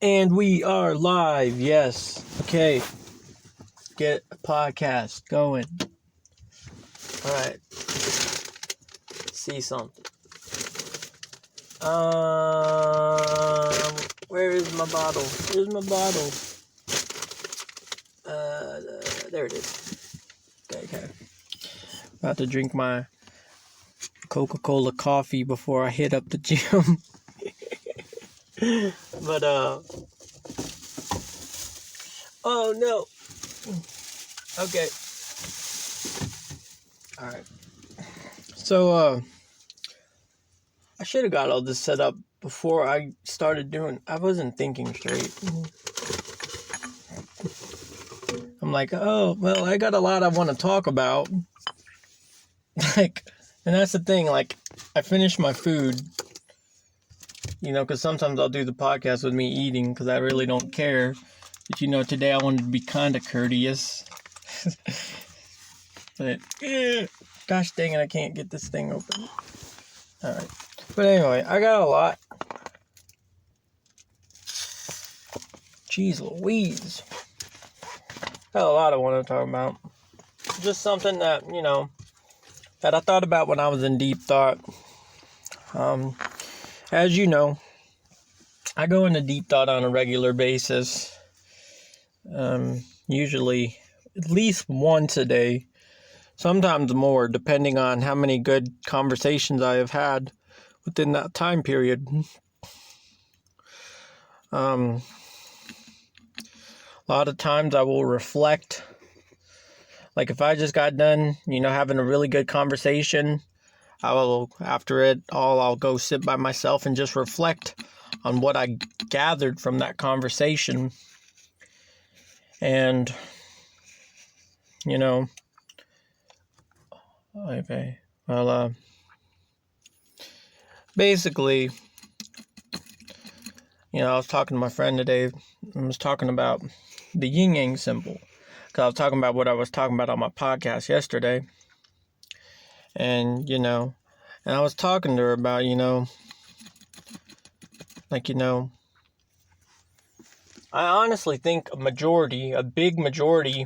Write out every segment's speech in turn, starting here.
And we are live, yes. Okay. Get a podcast going. Alright. See something. Where is my bottle? Where's my bottle? There it is. Okay. About to drink my Coca-Cola coffee before I hit up the gym. But, oh no. Okay. Alright. So, I should have got all this set up before I started doing. I wasn't thinking straight. I'm like, oh, well, I got a lot I want to talk about. And that's the thing, I finish my food, because sometimes I'll do the podcast with me eating because I really don't care. But, today I wanted to be kind of courteous. But, gosh dang it, I can't get this thing open. Alright. But anyway, I got a lot. Jeez Louise. Got a lot I want to talk about. Just something that, that I thought about when I was in deep thought. As you know, I go into deep thought on a regular basis. Usually at least once a day. Sometimes more, depending on how many good conversations I have had within that time period. A lot of times I will reflect. Like if I just got done, having a really good conversation, after it all, I'll go sit by myself and just reflect on what I gathered from that conversation. And, okay, well, basically, I was talking to my friend today. I was talking about the yin yang symbol. Because I was talking about what I was talking about on my podcast yesterday. And, and I was talking to her about, I honestly think a big majority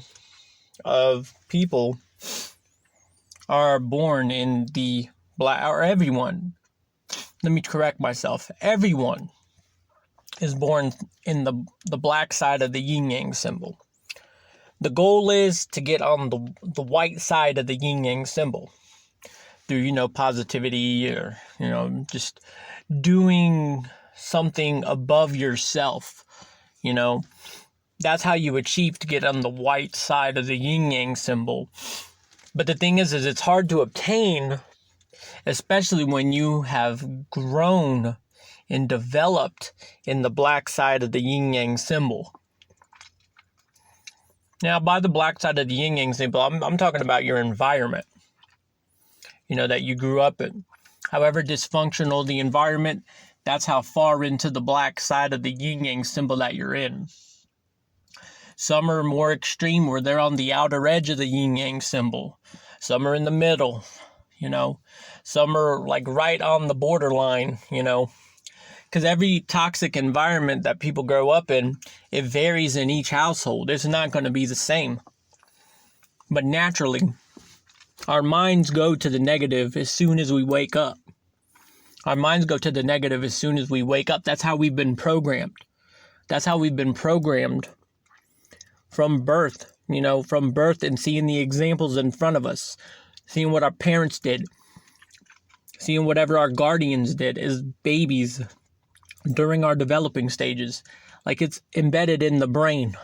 of people are born in the black, or everyone. Let me correct myself. Everyone is born in the black side of the yin yang symbol. The goal is to get on the white side of the yin yang symbol through, positivity or, just doing something above yourself. That's how you achieve to get on the white side of the yin yang symbol. But the thing is it's hard to obtain, especially when you have grown and developed in the black side of the yin yang symbol. Now, by the black side of the yin yang symbol, I'm talking about your environment, that you grew up in. However dysfunctional the environment, that's how far into the black side of the yin yang symbol that you're in. Some are more extreme where they're on the outer edge of the yin yang symbol. Some are in the middle, Some are right on the borderline, Because every toxic environment that people grow up in, it varies in each household. It's not going to be the same. But naturally, our minds go to the negative as soon as we wake up. Our minds go to the negative as soon as we wake up. That's how we've been programmed. That's how we've been programmed from birth, from birth and seeing the examples in front of us, seeing what our parents did, seeing whatever our guardians did as babies during our developing stages. It's embedded in the brain.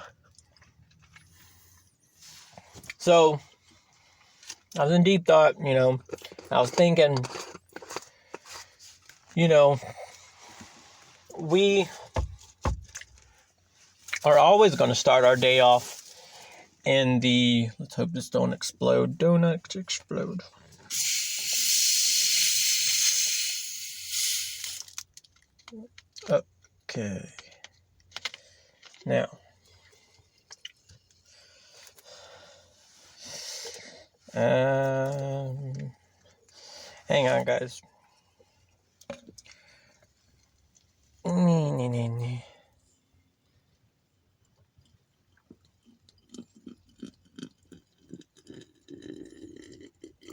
So, I was in deep thought, I was thinking, we are always going to start our day off in let's hope this don't explode. Don't explode. Okay. Now. Hang on, guys.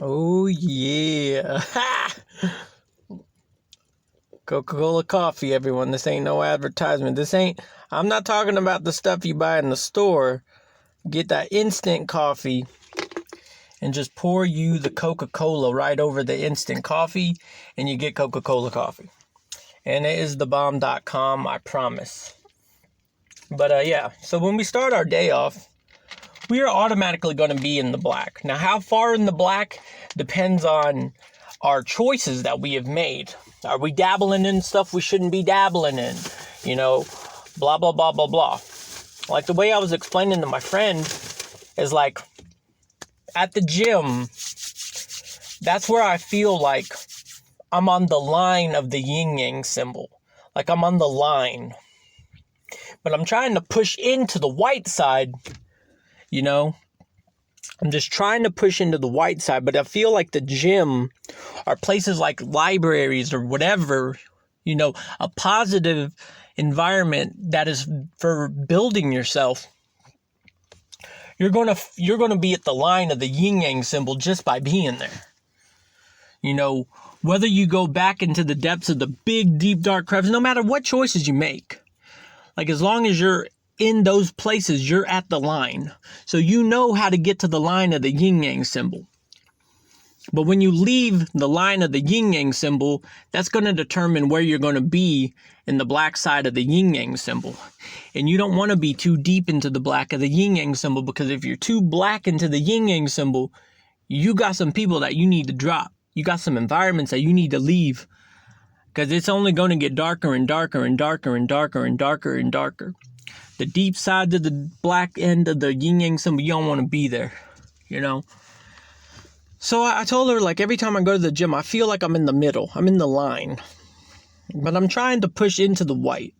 Oh, yeah. Coca-Cola coffee, everyone. This ain't no advertisement. I'm not talking about the stuff you buy in the store. Get that instant coffee and just pour you the Coca-Cola right over the instant coffee and you get Coca-Cola coffee. And it is thebomb.com, I promise. But yeah, so when we start our day off, we are automatically going to be in the black. Now, how far in the black depends on our choices that we have made. Are we dabbling in stuff we shouldn't be dabbling in? You know, blah, blah, blah, blah, blah. Like the way I was explaining to my friend is like at the gym, that's where I feel like I'm on the line of the yin-yang symbol. Like I'm on the line. But I'm trying to push into the white side, you know. I'm just trying to push into the white side, but I feel like the gym or places like libraries or whatever, you know, a positive environment that is for building yourself. You're going to be at the line of the yin yang symbol just by being there. You know, whether you go back into the depths of the big, deep, dark crevices, no matter what choices you make, like as long as you're in those places, you're at the line. So you know how to get to the line of the yin yang symbol. But when you leave the line of the yin yang symbol, that's going to determine where you're going to be in the black side of the yin yang symbol. And you don't want to be too deep into the black of the yin yang symbol, because if you're too black into the yin yang symbol, you got some people that you need to drop. You got some environments that you need to leave, because it's only going to get darker and darker and darker and darker and darker and darker. The deep side of the black end of the yin yang symbol, you don't want to be there, you know. So I told her, like, every time I go to the gym, I feel like I'm in the middle. I'm in the line. But I'm trying to push into the white.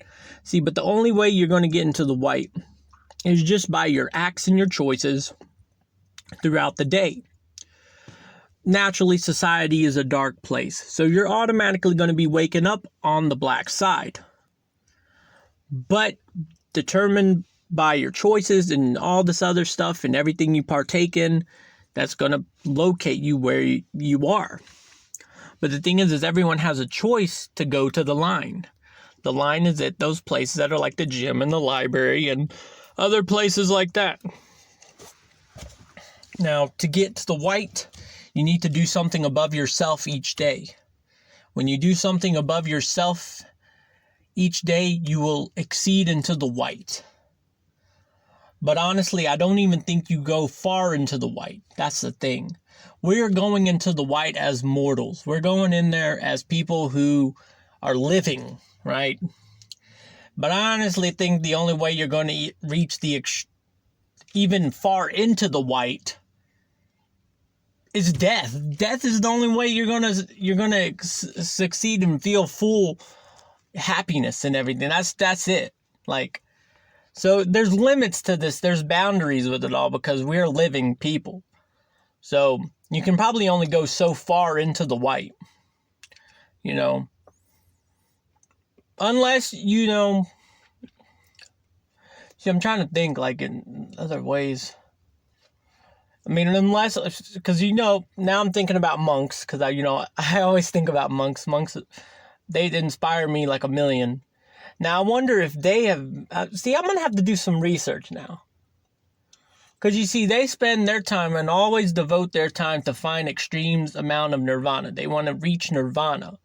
See, but the only way you're going to get into the white is just by your acts and your choices throughout the day. Naturally, society is a dark place. So you're automatically going to be waking up on the black side. But determined by your choices and all this other stuff and everything you partake in, that's going to locate you where you are. But the thing is everyone has a choice to go to the line. The line is at those places that are like the gym and the library and other places like that. Now, to get to the white, you need to do something above yourself each day. When you do something above yourself each day, you will exceed into the white. But honestly, I don't even think you go far into the white. That's the thing. We're going into the white as mortals. We're going in there as people who are living, right? But I honestly think the only way you're going to reach even far into the white is death. Death is the only way you're gonna succeed and feel full happiness and everything. That's it. Like, so there's limits to this. There's boundaries with it all, because we're living people. So you can probably only go so far into the white, you know, unless, you know, see, I'm trying to think like in other ways. I mean, unless, because, you know, now I'm thinking about monks, because I always think about monks. Monks, they inspire me like a million. Now, I wonder if they have... see, I'm going to have to do some research now. Because, you see, they spend their time and always devote their time to find extreme amount of nirvana. They want to reach nirvana.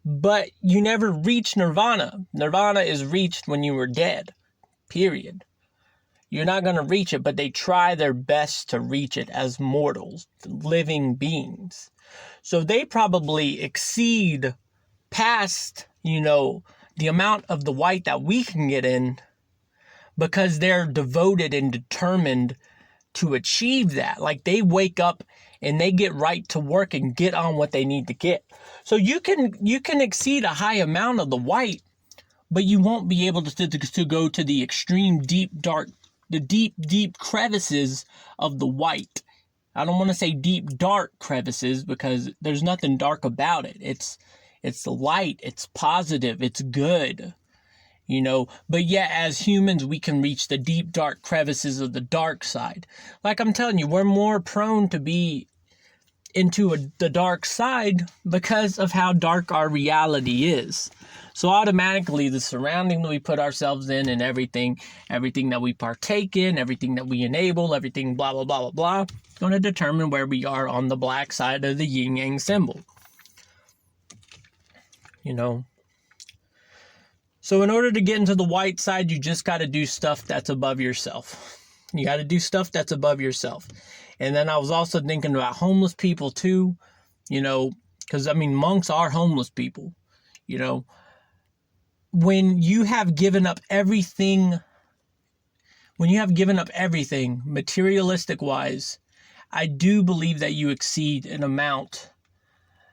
But you never reach nirvana. Nirvana is reached when you were dead. Period. You're not going to reach it, but they try their best to reach it as mortals, living beings. So they probably exceed past, you know, the amount of the white that we can get in, because they're devoted and determined to achieve that. Like, they wake up and they get right to work and get on what they need to get. So you can exceed a high amount of the white, but you won't be able to go to the extreme deep deep crevices of the white. I don't want to say deep dark crevices, because there's nothing dark about it. It's light, it's positive, it's good, you know. But yet, as humans, we can reach the deep, dark crevices of the dark side. Like I'm telling you, we're more prone to be into the dark side because of how dark our reality is. So automatically the surrounding that we put ourselves in and everything that we partake in, everything that we enable, everything blah, blah, blah, blah, blah, going to determine where we are on the black side of the yin yang symbol. You know. So in order to get into the white side, you just got to do stuff that's above yourself. You got to do stuff that's above yourself. And then I was also thinking about homeless people too, you know, because I mean, monks are homeless people, you know. When you have given up everything, materialistic wise, I do believe that you exceed an amount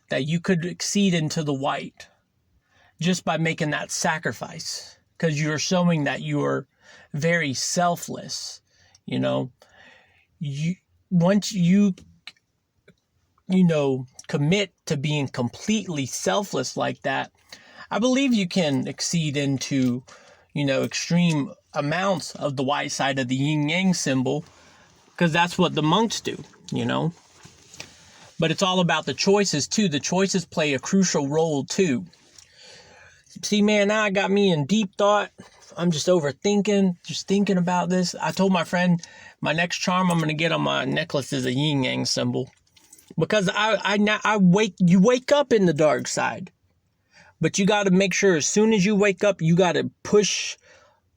that you could exceed into the white just by making that sacrifice, because you're showing that you're very selfless, you know. Once you commit to being completely selfless like that, I believe you can exceed into, extreme amounts of the white side of the yin yang symbol, because that's what the monks do, But it's all about the choices too. The choices play a crucial role too. See, man, now I got me in deep thought. I'm just overthinking, just thinking about this. I told my friend my next charm I'm going to get on my necklace is a yin yang symbol, because you wake up in the dark side. But you got to make sure as soon as you wake up, you got to push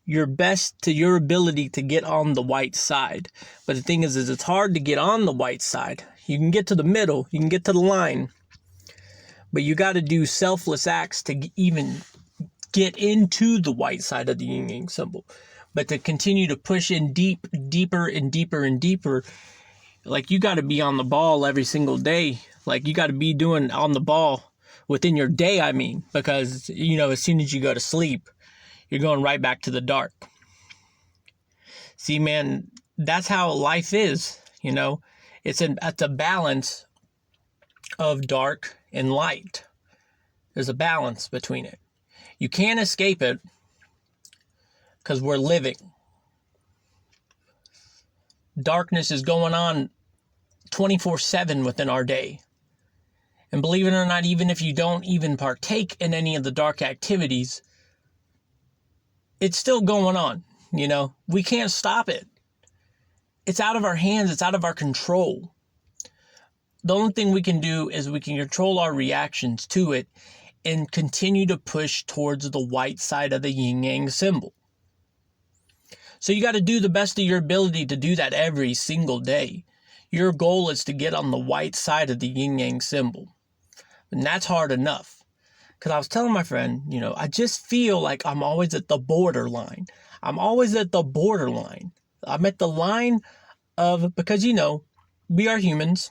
your best to your ability to get on the white side. But the thing is it's hard to get on the white side. You can get to the middle, you can get to the line, but you got to do selfless acts to even get into the white side of the yin yang symbol. But to continue to push in deeper and deeper and deeper, like you got to be on the ball every single day. Like you got to be doing on the ball within your day, I mean, because, as soon as you go to sleep, you're going right back to the dark. See, man, that's how life is, It's a balance of dark and light. There's a balance between it. You can't escape it because we're living. Darkness is going on 24/7 within our day. And believe it or not, even if you don't even partake in any of the dark activities, it's still going on, We can't stop it. It's out of our hands. It's out of our control. The only thing we can do is we can control our reactions to it and continue to push towards the white side of the yin-yang symbol. So you got to do the best of your ability to do that every single day. Your goal is to get on the white side of the yin-yang symbol. And that's hard enough. Because I was telling my friend, I just feel like I'm always at the borderline. I'm at the line of, because, we are humans.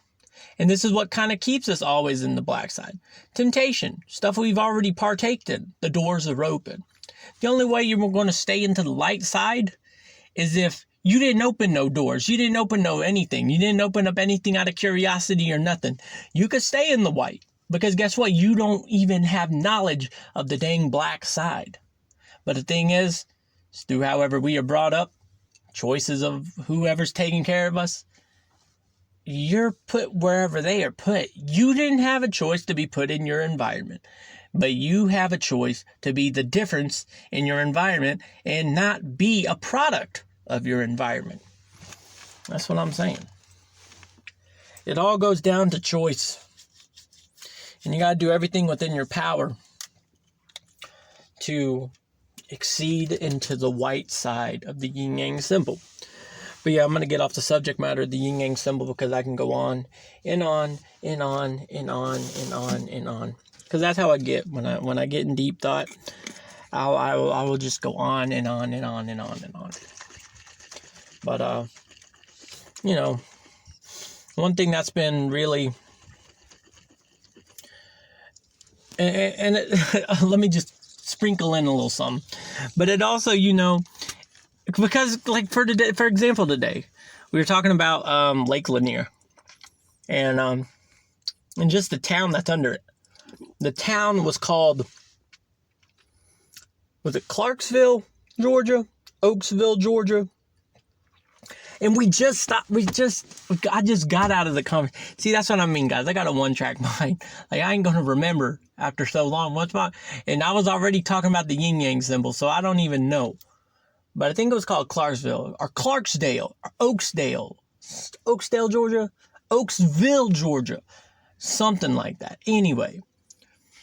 And this is what kind of keeps us always in the black side. Temptation, stuff we've already partaked in. The doors are open. The only way you're going to stay into the light side is if you didn't open no doors. You didn't open no anything. You didn't open up anything out of curiosity or nothing. You could stay in the white. Because guess what? You don't even have knowledge of the dang black side. But the thing is, it's through however we are brought up, choices of whoever's taking care of us, you're put wherever they are put. You didn't have a choice to be put in your environment, but you have a choice to be the difference in your environment and not be a product of your environment. That's what I'm saying. It all goes down to choice. And you got to do everything within your power to exceed into the white side of the yin-yang symbol. But yeah, I'm going to get off the subject matter of the yin-yang symbol because I can go on and on and on and on and on and on. Because that's how I get when I get in deep thought. I will just go on and on and on and on and on. But one thing that's been really and let me just sprinkle in a little something. But it also, because like for example, today we were talking about Lake Lanier and just the town that's under it. The town was called, was it Clarksville, Georgia? Oaksville, Georgia? And we just stopped. I just got out of the conversation. See, that's what I mean, guys. I got a one-track mind. Like, I ain't going to remember after so long. And I was already talking about the yin-yang symbol, so I don't even know. But I think it was called Clarksville, or Clarksdale, or Oaksdale, Georgia, Oaksville, Georgia, something like that. Anyway,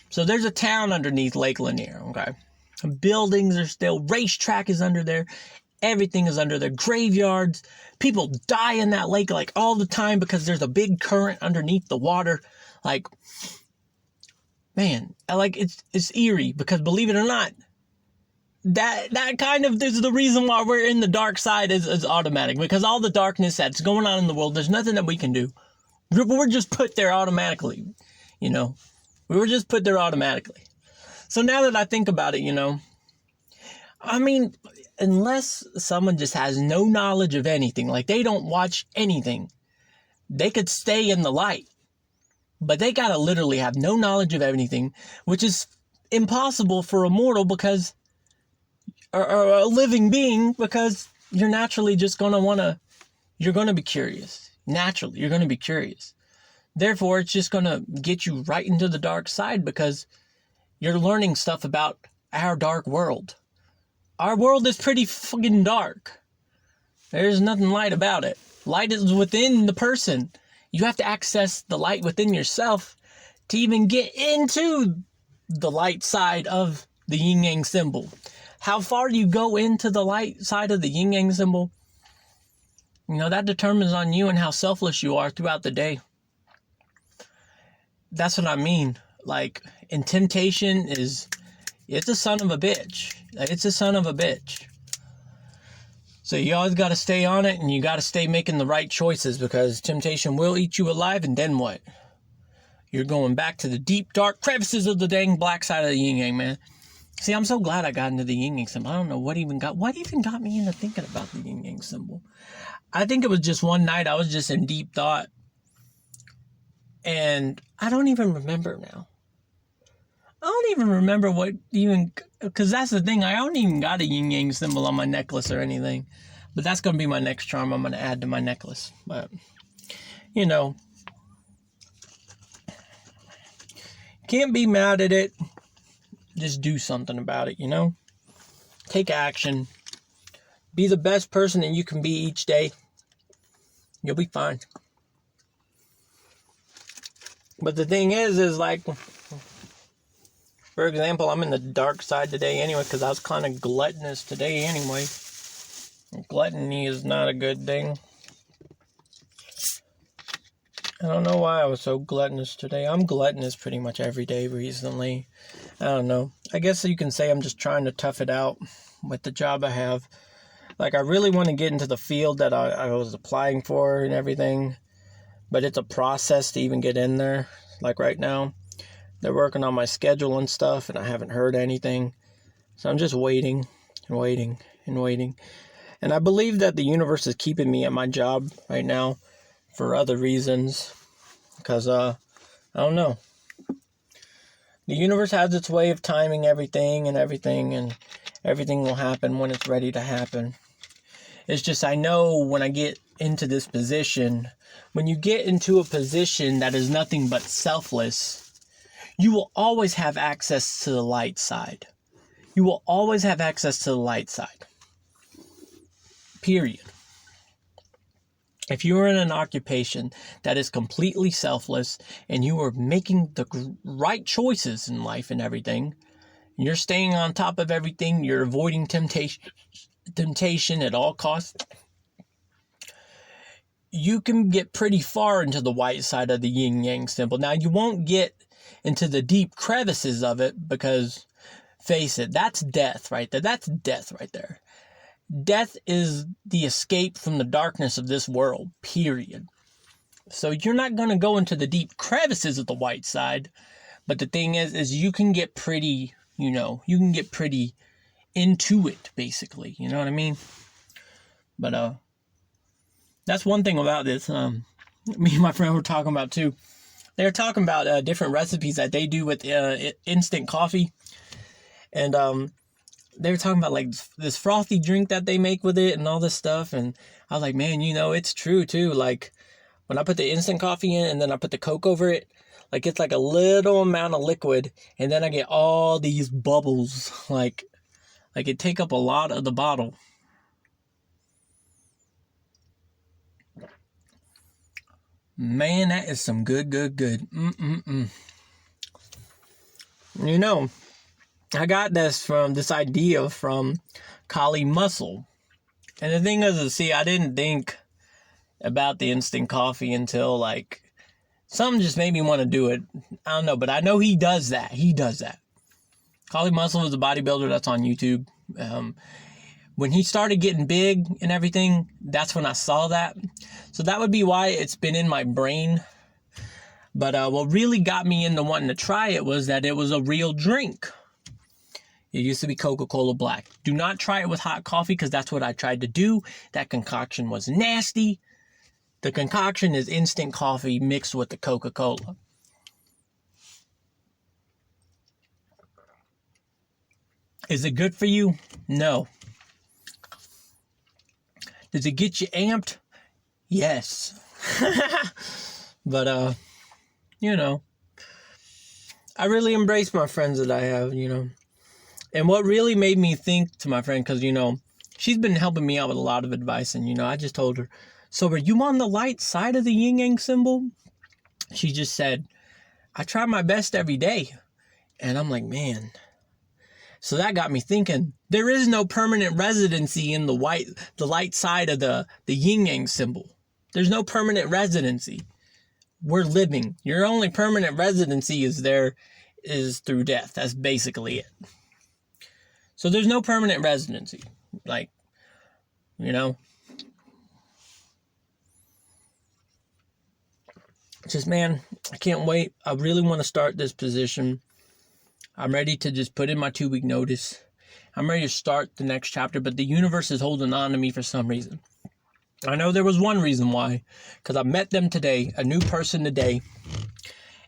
so there's a town underneath Lake Lanier, okay? Buildings are still, racetrack is under there, everything is under there, graveyards, people die in that lake like all the time because there's a big current underneath the water. Like, man, like it's eerie because, believe it or not, that kind of is the reason why we're in the dark side is automatic, because all the darkness that's going on in the world, there's nothing that we can do. We're just put there automatically, you know. We were just put there automatically. So now that I think about it, you know, I mean, unless someone just has no knowledge of anything, like they don't watch anything, they could stay in the light. But they gotta literally have no knowledge of anything, which is impossible for a mortal because, or a living being, because you're naturally just you're gonna be curious. Naturally, you're gonna be curious. Therefore, it's just gonna get you right into the dark side because you're learning stuff about our dark world. Our world is pretty fucking dark. There's nothing light about it. Light is within the person. You have to access the light within yourself to even get into the light side of the yin-yang symbol. How far you go into the light side of the yin-yang symbol, you know, that determines on you and how selfless you are throughout the day. That's what I mean. Like, and temptation it's a son of a bitch. It's a son of a bitch. So you always got to stay on it, and you got to stay making the right choices, because temptation will eat you alive, and then what? You're going back to the deep, dark crevices of the dang black side of the yin-yang, man. See, I'm so glad I got into the yin-yang symbol. I don't know what even got me into thinking about the yin-yang symbol. I think it was just one night I was just in deep thought, and I don't even remember now. I don't even remember because that's the thing, I don't even got a yin-yang symbol on my necklace or anything. But that's going to be my next charm I'm going to add to my necklace. But, you know, can't be mad at it. Just do something about it, you know? Take action. Be the best person that you can be each day. You'll be fine. But the thing is like, for example, I'm in the dark side today anyway, because I was kind of gluttonous today anyway. Gluttony is not a good thing. I don't know why I was so gluttonous today. I'm gluttonous pretty much every day recently. I don't know. I guess you can say I'm just trying to tough it out with the job I have. Like, I really want to get into the field that I was applying for and everything. But it's a process to even get in there. Like right now, they're working on my schedule and stuff, and I haven't heard anything. So I'm just waiting and waiting and waiting. And I believe that the universe is keeping me at my job right now for other reasons. Because, I don't know. The universe has its way of timing everything, and everything will happen when it's ready to happen. It's just, I know when I get into this position, when you get into a position that is nothing but selfless, you will always have access to the light side. You will always have access to the light side. Period. If you are in an occupation that is completely selfless and you are making the right choices in life and everything, and you're staying on top of everything, you're avoiding temptation at all costs, you can get pretty far into the white side of the yin-yang symbol. Now, you won't get into the deep crevices of it because, face it, that's death right there. That's death right there. Death is the escape from the darkness of this world, period. So you're not going to go into the deep crevices of the white side. But the thing is you can get pretty, you can get pretty into it, basically. You know what I mean? But, that's one thing about this. Me and my friend were talking about too. They were talking about different recipes that they do with instant coffee. And they were talking about like this frothy drink that they make with it and all this stuff. And I was like, man, it's true too. Like when I put the instant coffee in and then I put the Coke over it, like it's like a little amount of liquid and then I get all these bubbles. Like it take up a lot of the bottle. Man, that is some good. I got this idea from Kali Muscle. And the thing is, I didn't think about the instant coffee until like something just made me want to do it. I don't know, but I know he does that. Kali Muscle is a bodybuilder that's on YouTube. When he started getting big and everything, that's when I saw that. So that would be why it's been in my brain. But what really got me into wanting to try it was that it was a real drink. It used to be Coca-Cola Black. Do not try it with hot coffee because that's what I tried to do. That concoction was nasty. The concoction is instant coffee mixed with the Coca-Cola. Is it good for you? No. Does it get you amped? Yes. But, I really embrace my friends that I have, And what really made me think to my friend, because, she's been helping me out with a lot of advice. And, I just told her, so are you on the light side of the yin yang symbol? She just said, I try my best every day. And I'm like, man. So that got me thinking, there is no permanent residency in the light side of the yin yang symbol. There's no permanent residency. We're living. Your only permanent residency is through death. That's basically it. So there's no permanent residency. Like, just, man, I can't wait. I really want to start this position. I'm ready to just put in my 2-week notice. I'm ready to start the next chapter, but the universe is holding on to me for some reason. I know there was one reason why, because I met them today, a new person today,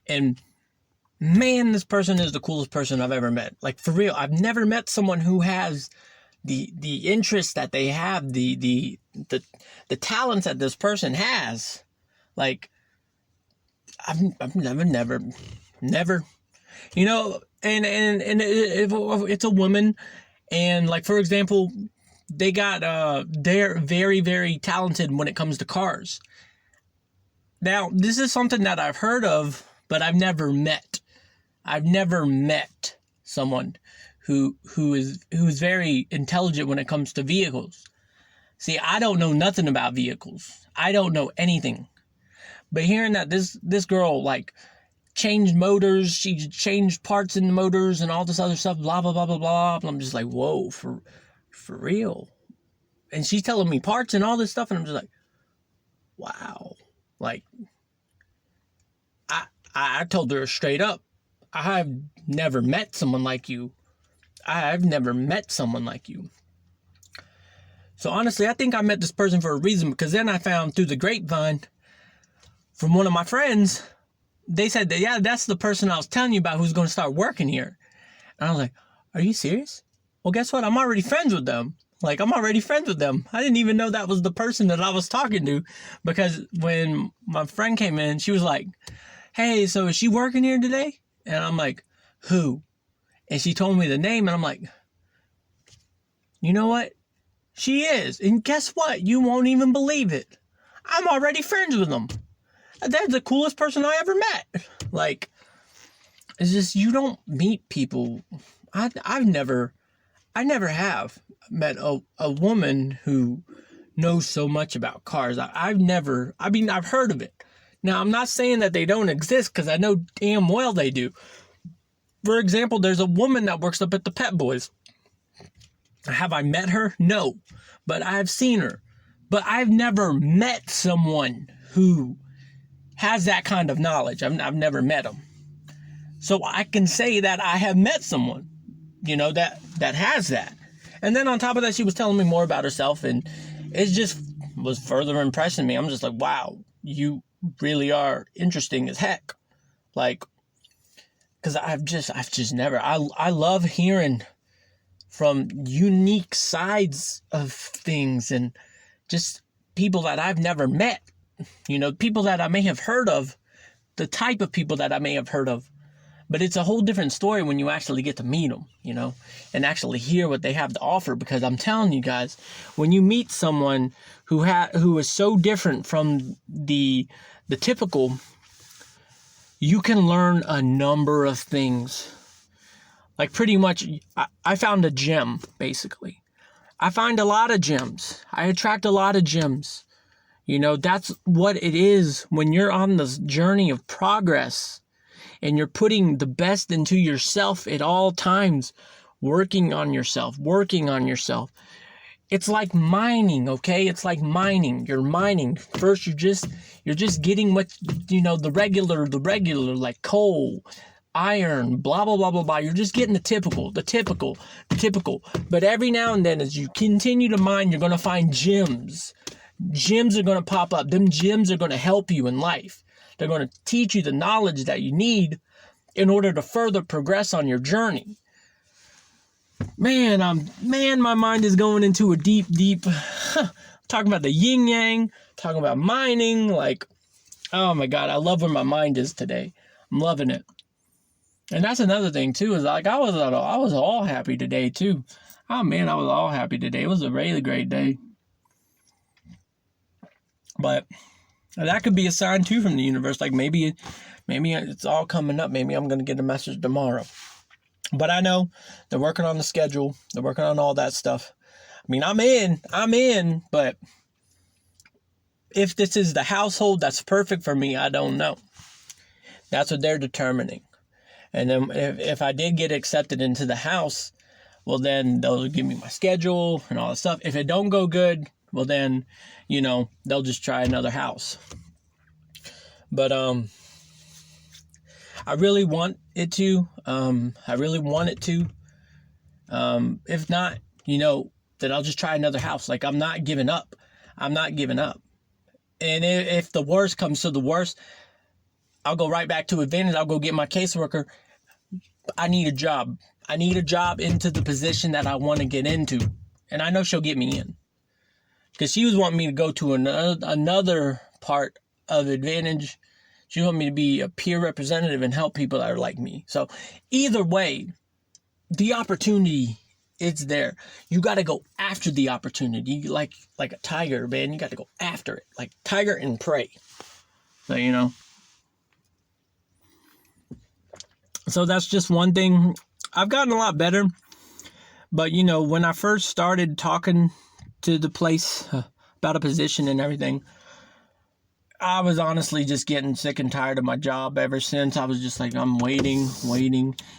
and man, this person is the coolest person I've ever met. Like, for real, I've never met someone who has the interest that they have, the talents that this person has. Like, I've never, and it's a woman, and like, for example, they're very, very talented when it comes to cars. Now, this is something that I've heard of, but I've never met. I've never met someone who is very intelligent when it comes to vehicles. See, I don't know nothing about vehicles. I don't know anything. But hearing that this girl, like, changed motors, she changed parts in the motors and all this other stuff, blah, blah, blah, blah, blah. I'm just like, whoa, for real. And she's telling me parts and all this stuff, and I'm just like, wow. Like, I told her straight up, I've never met someone like you. I've never met someone like you. So honestly, I think I met this person for a reason, because then I found through the grapevine from one of my friends, they said that, yeah, that's the person I was telling you about who's going to start working here. And I was like, are you serious? Well, guess what? I'm already friends with them. I didn't even know that was the person that I was talking to, because when my friend came in, she was like, hey, so is she working here today? And I'm like, who? And she told me the name, and I'm like, you know what? She is. And guess what? You won't even believe it. I'm already friends with them. They're the coolest person I ever met. Like, it's just, you don't meet people. I never have met a woman who knows so much about cars. I've heard of it. Now, I'm not saying that they don't exist, because I know damn well they do. For example, there's a woman that works up at the Pet Boys. Have I met her? No. But I've seen her. But I've never met someone who has that kind of knowledge. I've never met them. So I can say that I have met someone, that has that. And then on top of that, she was telling me more about herself, and it just was further impressing me. I'm just like, wow, you really are interesting as heck. Like, because I've just never, I love hearing from unique sides of things and just people that I've never met, people that I may have heard of, the type of people that I may have heard of. But it's a whole different story when you actually get to meet them, and actually hear what they have to offer. Because I'm telling you guys, when you meet someone who is so different from the typical, you can learn a number of things. Like pretty much, I found a gem, basically. I find a lot of gems. I attract a lot of gems. That's what it is when you're on this journey of progress and you're putting the best into yourself at all times, working on yourself. It's like mining, okay? It's like mining. You're mining. First, you're just getting what, the regular, like coal, iron, blah, blah, blah, blah, blah. You're just getting the typical. But every now and then, as you continue to mine, you're going to find gems. Gems are going to pop up. Them gems are going to help you in life. They're going to teach you the knowledge that you need in order to further progress on your journey. Man, my mind is going into a deep, talking about the yin yang, talking about mining. Like, oh my God, I love where my mind is today. I'm loving it. And that's another thing too, is like I was all happy today too. Oh man, I was all happy today. It was a really great day. But that could be a sign too from the universe. Like maybe it's all coming up. Maybe I'm going to get a message tomorrow. But I know they're working on the schedule. They're working on all that stuff. I mean, I'm in, but if this is the household that's perfect for me, I don't know. That's what they're determining. And then if I did get accepted into the house, well, then they'll give me my schedule and all that stuff. If it don't go good, well, then, they'll just try another house. But I really want it to. If not, then I'll just try another house. Like, I'm not giving up. And if the worst comes to the worst, I'll go right back to Advantage. I'll go get my caseworker. I need a job. I need a job into the position that I want to get into. And I know she'll get me in. Because she was wanting me to go to another part of Advantage. She wanted me to be a peer representative and help people that are like me. So either way, the opportunity, it's there. You got to go after the opportunity. Like a tiger, man. You got to go after it. Like tiger and prey. So, So that's just one thing. I've gotten a lot better. But, when I first started talking to the place about a position and everything, I was honestly just getting sick and tired of my job ever since. I was just like, I'm waiting.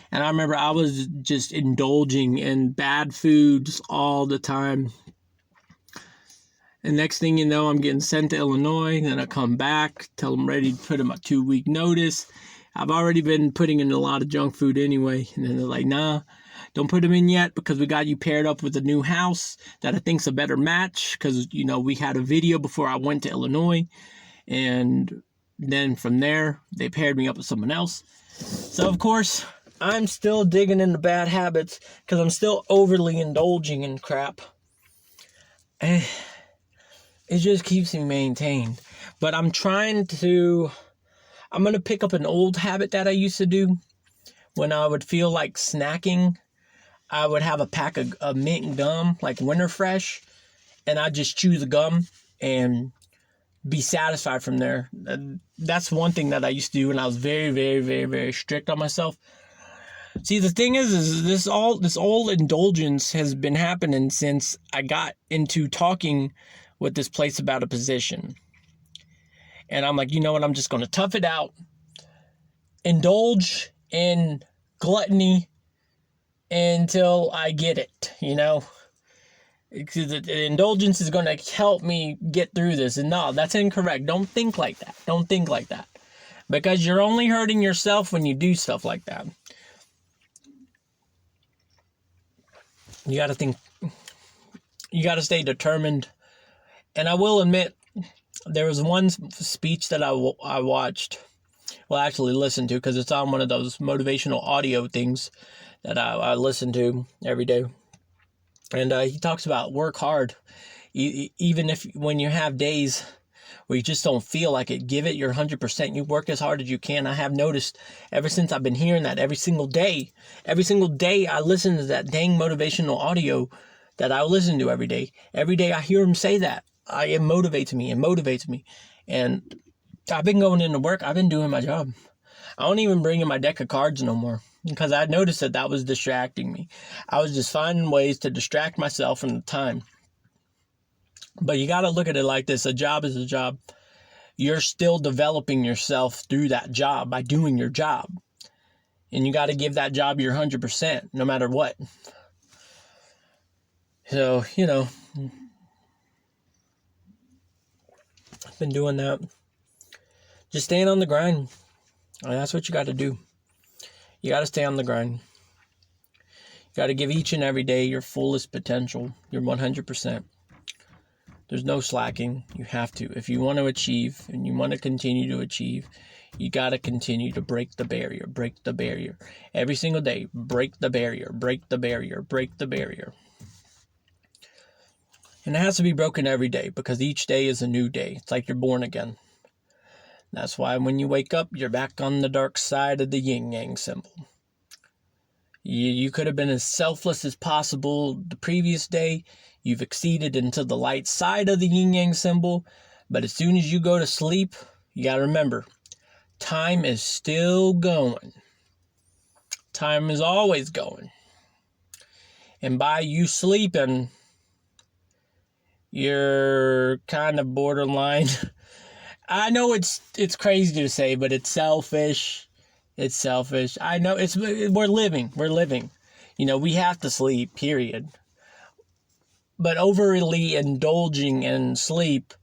And I remember I was just indulging in bad foods all the time. And next thing you know, I'm getting sent to Illinois. Then I come back, tell them ready to put in my 2-week notice. I've already been putting in a lot of junk food anyway. And then they're like, nah, don't put them in yet because we got you paired up with a new house that I think's a better match. Because, we had a video before I went to Illinois. And then from there, they paired me up with someone else. So, of course, I'm still digging into bad habits because I'm still overly indulging in crap. And it just keeps me maintained. But I'm going to pick up an old habit that I used to do. When I would feel like snacking, I would have a pack of mint gum, like Winter Fresh, and I'd just chew the gum and be satisfied from there. That's one thing that I used to do, and I was very, very, very, very strict on myself. See, the thing is this old indulgence has been happening since I got into talking with this place about a position. And I'm like, you know what? I'm just going to tough it out, indulge in gluttony until I get it, The indulgence is going to help me get through this. And no, that's incorrect. Don't think like that. Because you're only hurting yourself when you do stuff like that. You got to think. You got to stay determined. And I will admit, there was one speech that I watched. Well, I actually listened to because it's on one of those motivational audio things that I listen to every day. And he talks about work hard. Even if when you have days where you just don't feel like it, give it your 100%. You work as hard as you can. I have noticed ever since I've been hearing that every single day I listen to that dang motivational audio that I listen to every day. Every day I hear him say that. It motivates me. And I've been going into work. I've been doing my job. I don't even bring in my deck of cards no more because I noticed that was distracting me. I was just finding ways to distract myself from the time. But you got to look at it like this. A job is a job. You're still developing yourself through that job by doing your job. And you got to give that job your 100% no matter what. So, I've been doing that. Just staying on the grind. And that's what you got to do. You got to stay on the grind. You got to give each and every day your fullest potential, your 100%. There's no slacking. You have to. If you want to achieve and you want to continue to achieve, you got to continue to break the barrier. Every single day, break the barrier. And it has to be broken every day because each day is a new day. It's like you're born again. That's why when you wake up, you're back on the dark side of the yin-yang symbol. You could have been as selfless as possible the previous day. You've exceeded into the light side of the yin-yang symbol. But as soon as you go to sleep, you got to remember, time is still going. Time is always going. And by you sleeping, you're kind of borderline. I know it's crazy to say, but it's selfish. It's selfish. I know we're living. We have to sleep, period. But overly indulging in sleep,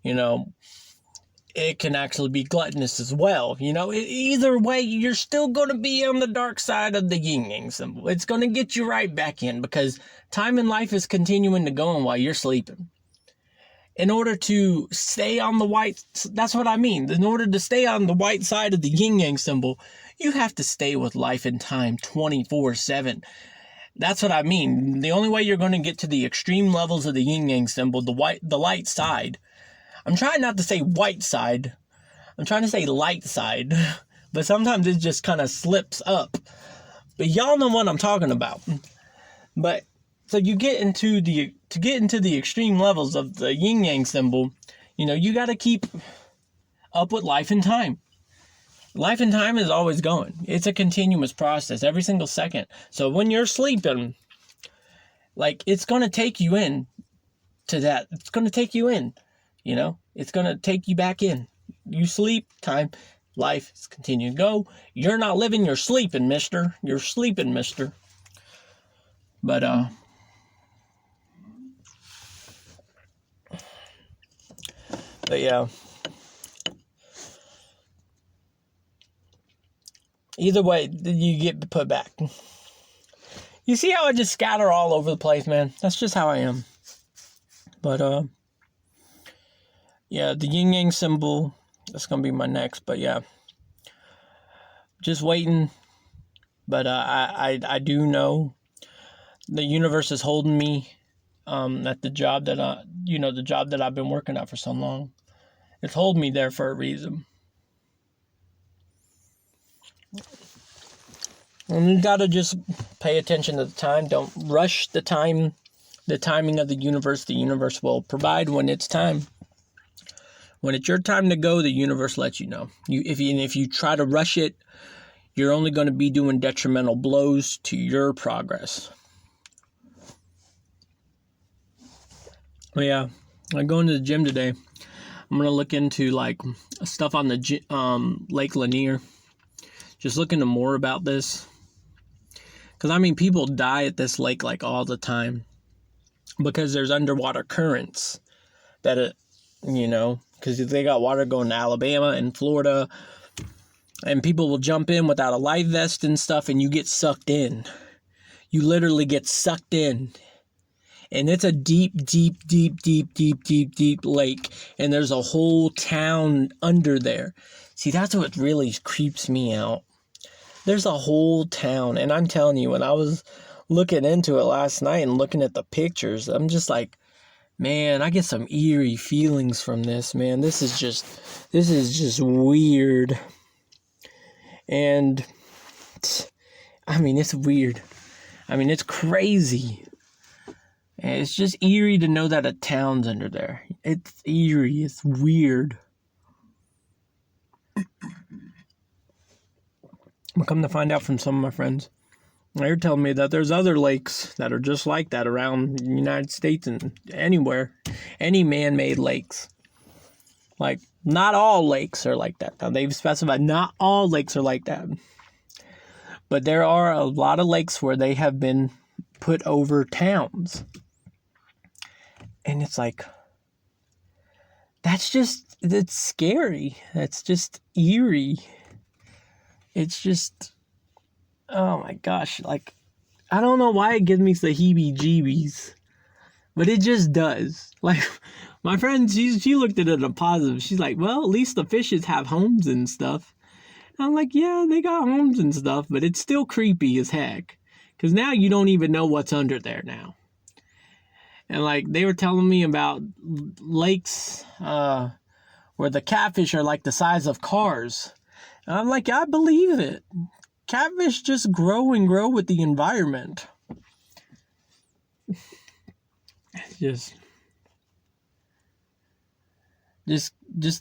it can actually be gluttonous as well. Either way, you're still going to be on the dark side of the yin-yang symbol. It's going to get you right back in because time in life is continuing to go on while you're sleeping. In order to stay on the white, that's what I mean. In order to stay on the white side of the yin-yang symbol, you have to stay with life and time 24/7. That's what I mean. The only way you're going to get to the extreme levels of the yin-yang symbol, the light side. I'm trying not to say white side. I'm trying to say light side. But sometimes it just kind of slips up. But y'all know what I'm talking about. But so you get into the extreme levels of the yin-yang symbol, you got to keep up with life and time. Life and time is always going. It's a continuous process every single second. So when you're sleeping, it's going to take you in to that. It's going to take you in, It's going to take you back in. You sleep, time, life is continuing to go. You're not living, you're sleeping, mister. You're sleeping, mister. But, yeah. Either way, you get put back. You see how I just scatter all over the place, man? That's just how I am. But, yeah, the yin-yang symbol, that's going to be my next. But, yeah, just waiting. But I do know the universe is holding me at the job that the job that I've been working at for so long. It's holding me there for a reason. And you gotta just pay attention to the time. Don't rush the time, the timing of the universe. The universe will provide when it's time. When it's your time to go, the universe lets you know. If you try to rush it, you're only going to be doing detrimental blows to your progress. But yeah, I'm going to the gym today. I'm going to look into stuff on the Lake Lanier. Just looking to more about this. Because, people die at this lake all the time. Because there's underwater currents. Because they got water going to Alabama and Florida. And people will jump in without a life vest and stuff. And you get sucked in. You literally get sucked in. And it's a deep, deep, deep, deep, deep, deep, deep lake. And there's a whole town under there. See, that's what really creeps me out. There's a whole town. And I'm telling you, when I was looking into it last night and looking at the pictures, I'm just like, man, I get some eerie feelings from this, man. This is just weird. And I mean, it's weird. I mean, it's crazy. And it's just eerie to know that a town's under there. It's eerie. It's weird. I'm come to find out from some of my friends. They're telling me that there's other lakes that are just like that around the United States and anywhere. Any man-made lakes. Like, not all lakes are like that. Now, they've specified not all lakes are like that. But there are a lot of lakes where they have been put over towns. And it's like, it's scary. That's just eerie. It's just, oh my gosh. Like, I don't know why it gives me the heebie-jeebies. But it just does. Like, my friend, she looked at it in a positive. She's like, well, at least the fishes have homes and stuff. And I'm like, yeah, they got homes and stuff, but it's still creepy as heck. Because now you don't even know what's under there now. And, like, they were telling me about lakes where the catfish are, like, the size of cars. And I'm like, I believe it. Catfish just grow and grow with the environment. Just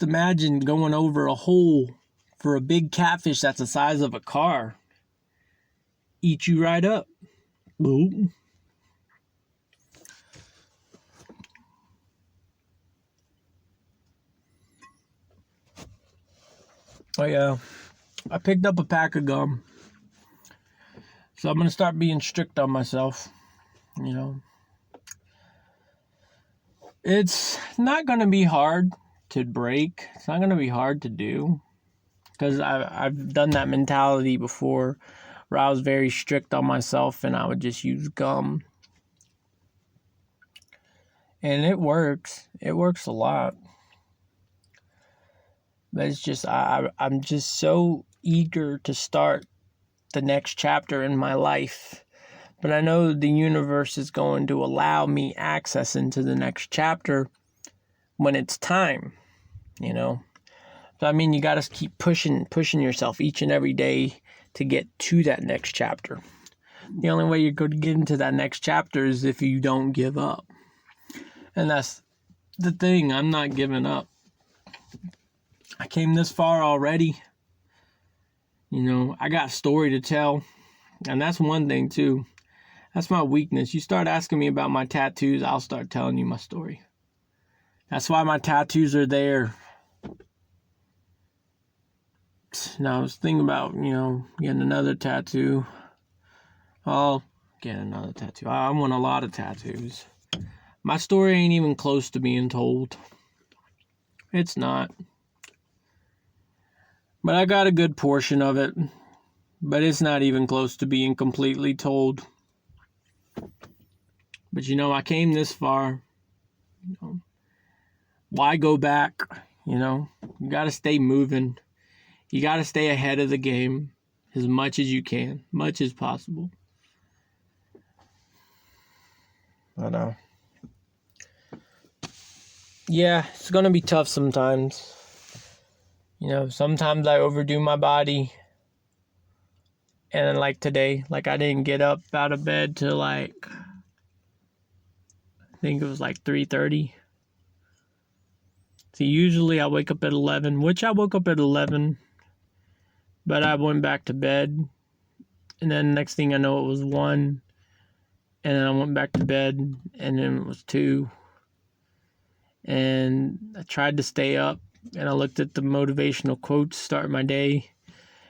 imagine going over a hole for a big catfish that's the size of a car. Eat you right up. Boom. Oh yeah, I picked up a pack of gum. So I'm going to start being strict on myself, you know. It's not going to be hard to break. It's not going to be hard to do. Because I've done that mentality before where I was very strict on myself and I would just use gum. And it works. It works a lot. But it's just, I'm just so eager to start the next chapter in my life. But I know the universe is going to allow me access into the next chapter when it's time, you know. So, I mean, you got to keep pushing yourself each and every day to get to that next chapter. The only way you're going to get into that next chapter is if you don't give up. And that's the thing. I'm not giving up. I came this far already. You know, I got a story to tell. And that's one thing, too. That's my weakness. You start asking me about my tattoos, I'll start telling you my story. That's why my tattoos are there. Now, I was thinking about, you know, getting another tattoo. I'll get another tattoo. I want a lot of tattoos. My story ain't even close to being told. It's not. But I got a good portion of it. But it's not even close to being completely told. But, you know, I came this far. You know, why go back? You know, you got to stay moving. You got to stay ahead of the game as much as you can, much as possible. I know. Yeah, it's going to be tough sometimes. You know, sometimes I overdo my body. And then, like today, like I didn't get up out of bed till like, I think it was like 3:30. So usually I wake up at 11, which I woke up at 11. But I went back to bed. And then next thing I know, it was 1. And then I went back to bed. And then it was 2. And I tried to stay up. And I looked at the motivational quotes to start my day.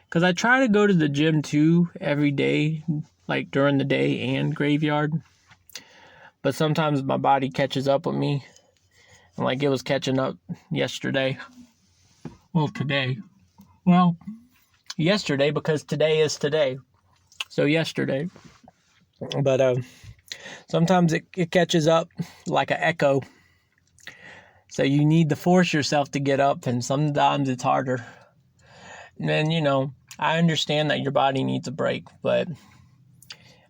Because I try to go to the gym too every day. Like during the day and graveyard. But sometimes my body catches up with me. And like it was catching up yesterday. Well, today. Well, yesterday because today is today. So yesterday. But sometimes it catches up like an echo. So you need to force yourself to get up, and sometimes it's harder. And then, you know, I understand that your body needs a break, but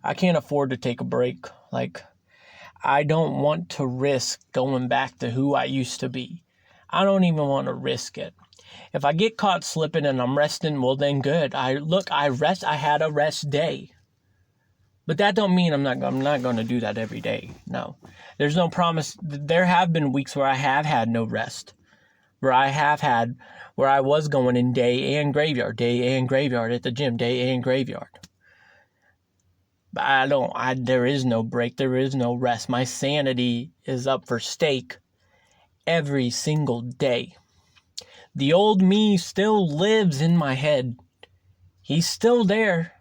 I can't afford to take a break. Like, I don't want to risk going back to who I used to be. I don't even want to risk it. If I get caught slipping and I'm resting, well then good. I had a rest day. But that don't mean I'm not going to do that every day. No. There's no promise. There have been weeks where I have had no rest. Where I was going in day and graveyard at the gym, day and graveyard. But there is no break, there is no rest. My sanity is up for stake every single day. The old me still lives in my head. He's still there.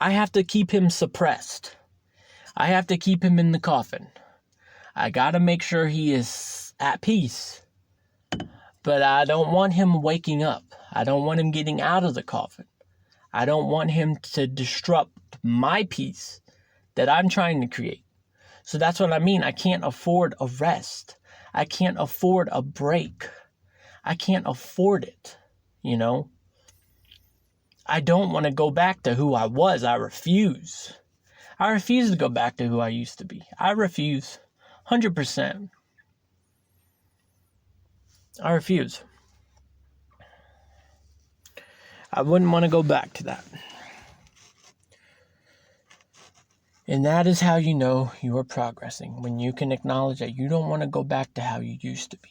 I have to keep him suppressed. I have to keep him in the coffin. I gotta make sure he is at peace. But I don't want him waking up. I don't want him getting out of the coffin. I don't want him to disrupt my peace that I'm trying to create. So that's what I mean. I can't afford a rest. I can't afford a break. I can't afford it, you know? I don't want to go back to who I was. I refuse. I refuse to go back to who I used to be. I refuse. 100%. I refuse. I wouldn't want to go back to that. And that is how you know you are progressing, when you can acknowledge that you don't want to go back to how you used to be.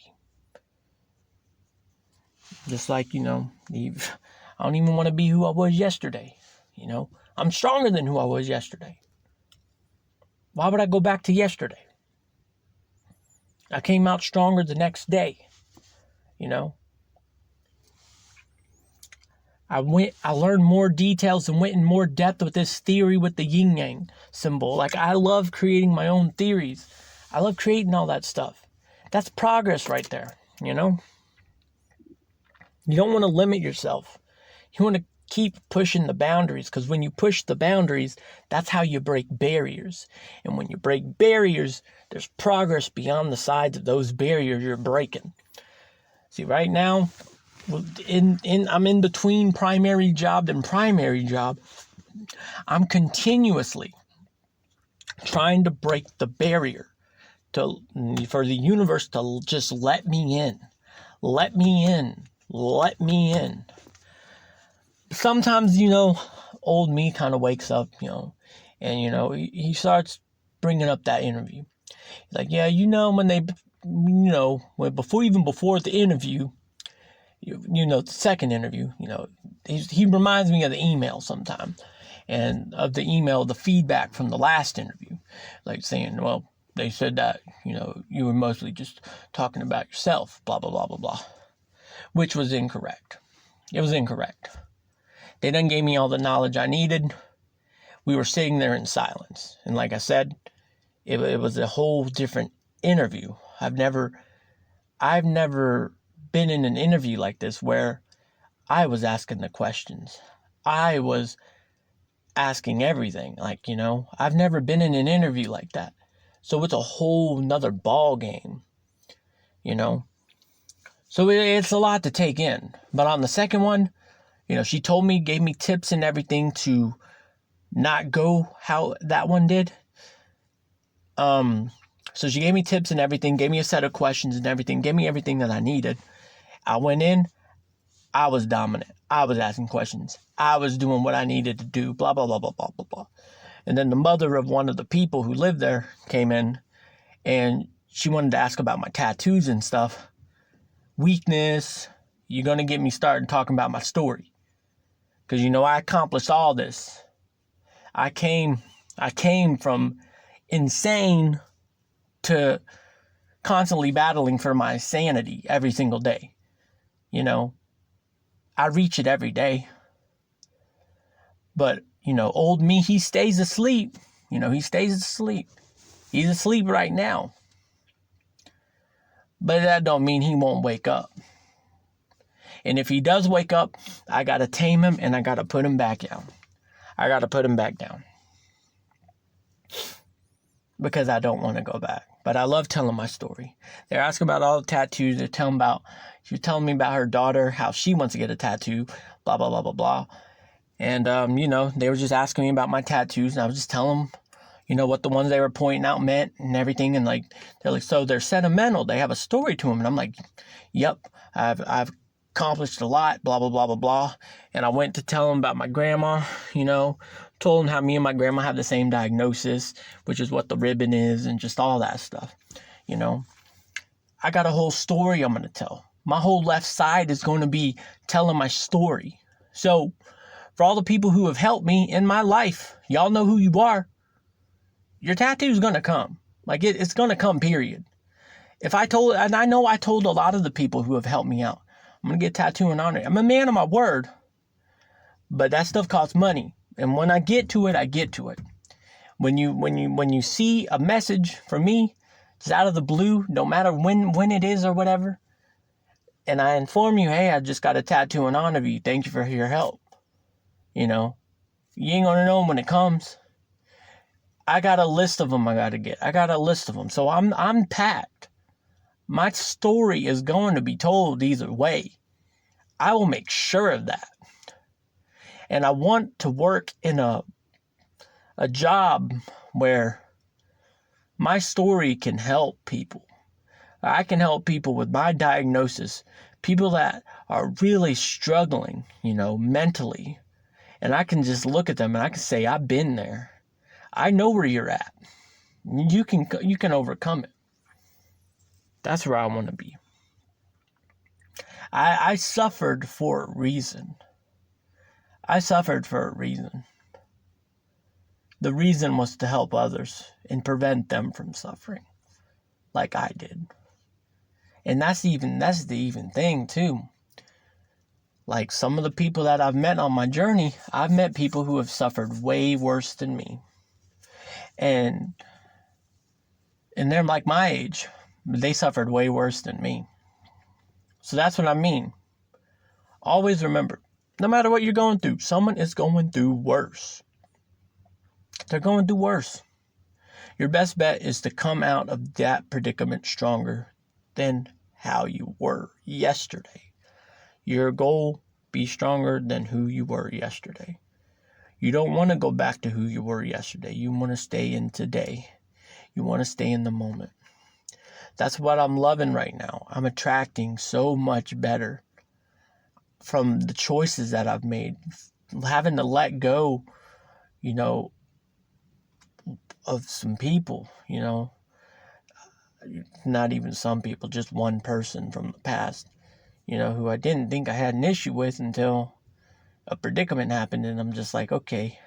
Just like, I don't even want to be who I was yesterday. I'm stronger than who I was yesterday. Why would I go back to yesterday? I came out stronger the next day. I learned more details and went in more depth with this theory with the yin yang symbol. Like, I love creating my own theories. I love creating all that stuff. That's progress right there, You don't want to limit yourself. You want to keep pushing the boundaries, because when you push the boundaries, that's how you break barriers. And when you break barriers, there's progress beyond the sides of those barriers you're breaking. See, right now, I'm in between primary job and primary job. I'm continuously trying to break the barrier for the universe to just let me in. Let me in. Let me in. Sometimes, old me kind of wakes up, and, he starts bringing up that interview. He's like, yeah, when they, before the interview, the second interview, he reminds me of the email sometime, and of the feedback from the last interview, like saying, well, they said that, you were mostly just talking about yourself, blah, blah, blah, blah, blah, which was incorrect. It was incorrect. They done gave me all the knowledge I needed. We were sitting there in silence. And like I said, it was a whole different interview. I've never been in an interview like this where I was asking the questions. I was asking everything. Like, I've never been in an interview like that. So it's a whole nother ball game, So it's a lot to take in. But on the second one, she gave me tips and everything to not go how that one did. So she gave me tips and everything, gave me a set of questions and everything, gave me everything that I needed. I went in, I was dominant. I was asking questions. I was doing what I needed to do, blah, blah, blah, blah, blah, blah, blah. And then the mother of one of the people who lived there came in, and she wanted to ask about my tattoos and stuff. Weakness, you're going to get me started talking about my story. Because, I accomplished all this. I came from insane to constantly battling for my sanity every single day. I reach it every day. But, old me, he stays asleep. He stays asleep. He's asleep right now. But that don't mean he won't wake up. And if he does wake up, I got to tame him and I got to put him back down. Because I don't want to go back. But I love telling my story. They're asking about all the tattoos. She's telling me about her daughter, how she wants to get a tattoo, blah, blah, blah, blah, blah. And, they were just asking me about my tattoos, and I was just telling them, what the ones they were pointing out meant and everything. And like, they're like, so they're sentimental. They have a story to them. And I'm like, yep, I've accomplished a lot, blah, blah, blah, blah, blah. And I went to tell them about my grandma, told them how me and my grandma have the same diagnosis, which is what the ribbon is and just all that stuff. I got a whole story I'm going to tell. My whole left side is going to be telling my story. So for all the people who have helped me in my life, y'all know who you are. Your tattoo's going to come. Like, it's going to come, period. And I know I told a lot of the people who have helped me out, I'm going to get a tattoo in honor. I'm a man of my word, but that stuff costs money. And when I get to it, I get to it. When you see a message from me, just out of the blue, no matter when it is or whatever, and I inform you, hey, I just got a tattoo in honor of you. Thank you for your help. You ain't going to know when it comes. I got a list of them I got to get. I got a list of them. So I'm packed. My story is going to be told either way. I will make sure of that. And I want to work in a job where my story can help people. I can help people with my diagnosis, people that are really struggling, mentally. And I can just look at them and I can say, I've been there. I know where you're at. You can overcome it. That's where I want to be. I suffered for a reason. The reason was to help others and prevent them from suffering like I did. And that's the even thing too. Like, some of the people that I've met on my journey, I've met people who have suffered way worse than me. And they're like my age, but they suffered way worse than me. So that's what I mean. Always remember, no matter what you're going through, someone is going through worse. They're going through worse. Your best bet is to come out of that predicament stronger than how you were yesterday. Your goal, be stronger than who you were yesterday. You don't want to go back to who you were yesterday. You want to stay in today. You want to stay in the moment. That's what I'm loving right now. I'm attracting so much better from the choices that I've made. Having to let go, of some people, not even some people, just one person from the past, who I didn't think I had an issue with until a predicament happened, and I'm just like, okay,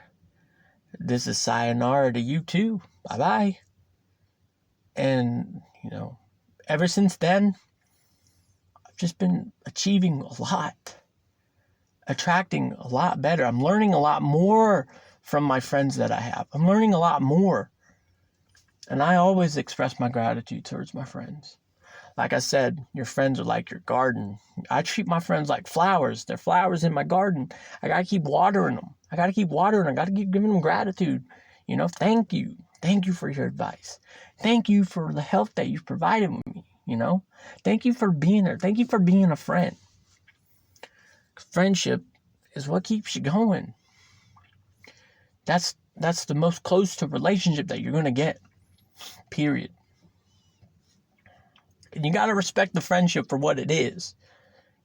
this is sayonara to you too. Bye-bye. And, ever since then, I've just been achieving a lot, attracting a lot better. I'm learning a lot more from my friends that I have. I'm learning a lot more. And I always express my gratitude towards my friends. Like I said, your friends are like your garden. I treat my friends like flowers. They're flowers in my garden. I got to keep watering them. I got to keep giving them gratitude. Thank you. Thank you for your advice. Thank you for the help that you've provided with me. Thank you for being there. Thank you for being a friend. Friendship is what keeps you going. That's the most close to relationship that you're going to get. Period. And you got to respect the friendship for what it is.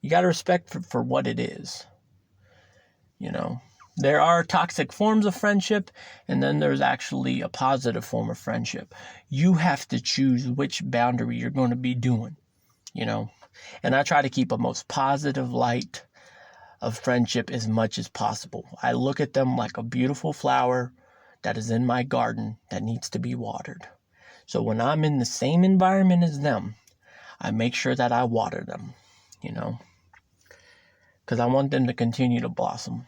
You got to respect for what it is. There are toxic forms of friendship, and then there's actually a positive form of friendship. You have to choose which boundary you're going to be doing, And I try to keep a most positive light of friendship as much as possible. I look at them like a beautiful flower that is in my garden that needs to be watered. So when I'm in the same environment as them, I make sure that I water them, because I want them to continue to blossom.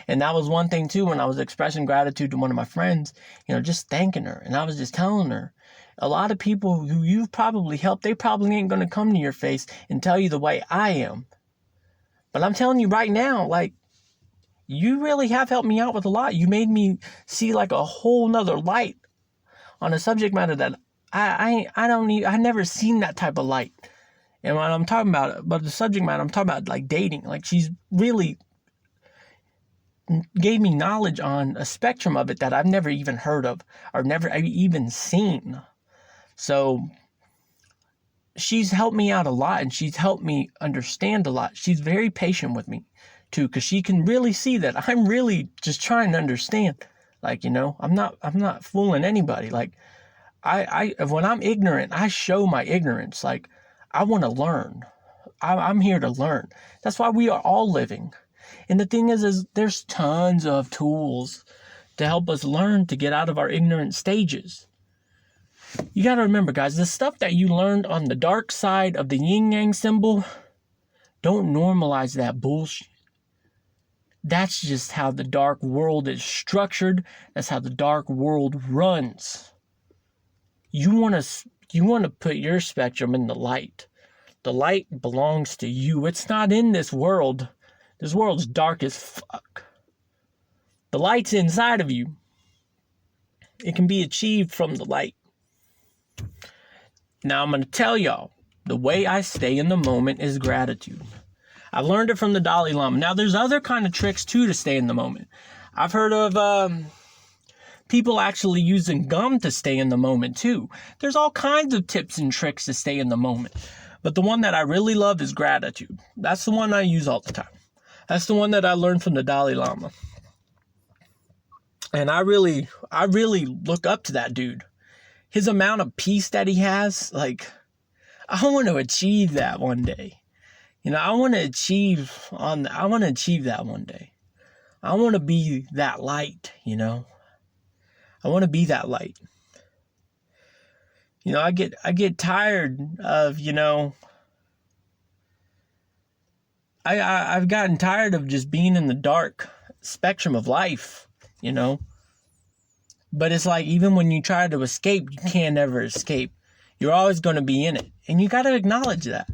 And that was one thing too, when I was expressing gratitude to one of my friends, just thanking her. And I was just telling her, a lot of people who you've probably helped, they probably ain't going to come to your face and tell you the way I am. But I'm telling you right now, like, you really have helped me out with a lot. You made me see like a whole nother light on a subject matter that I never seen that type of light. And when I'm talking about the subject matter, I'm talking about like dating. Like, she's really gave me knowledge on a spectrum of it that I've never even heard of or never even seen. So she's helped me out a lot, and she's helped me understand a lot. She's very patient with me too, because she can really see that I'm really just trying to understand. Like, I'm not fooling anybody. Like, I when I'm ignorant, I show my ignorance. Like, I want to learn. I'm here to learn. That's why we are all living. And the thing is there's tons of tools to help us learn to get out of our ignorant stages. You got to remember, guys, the stuff that you learned on the dark side of the yin yang symbol, don't normalize that bullshit. That's just how the dark world is structured. That's how the dark world runs. You want to put your spectrum in the light. The light belongs to you. It's not in this world. This world's dark as fuck. The light's inside of you. It can be achieved from the light. Now I'm going to tell y'all, the way I stay in the moment is gratitude. I learned it from the Dalai Lama. Now there's other kind of tricks too to stay in the moment. I've heard of people actually using gum to stay in the moment too. There's all kinds of tips and tricks to stay in the moment. But the one that I really love is gratitude. That's the one I use all the time. That's the one that I learned from the Dalai Lama. And I really look up to that dude. His amount of peace that he has, like, I want to achieve that one day. I want to achieve that one day. I want to be that light, I want to be that light. I get tired of, I've gotten tired of just being in the dark spectrum of life, But it's like, even when you try to escape, you can't ever escape. You're always going to be in it. And you got to acknowledge that.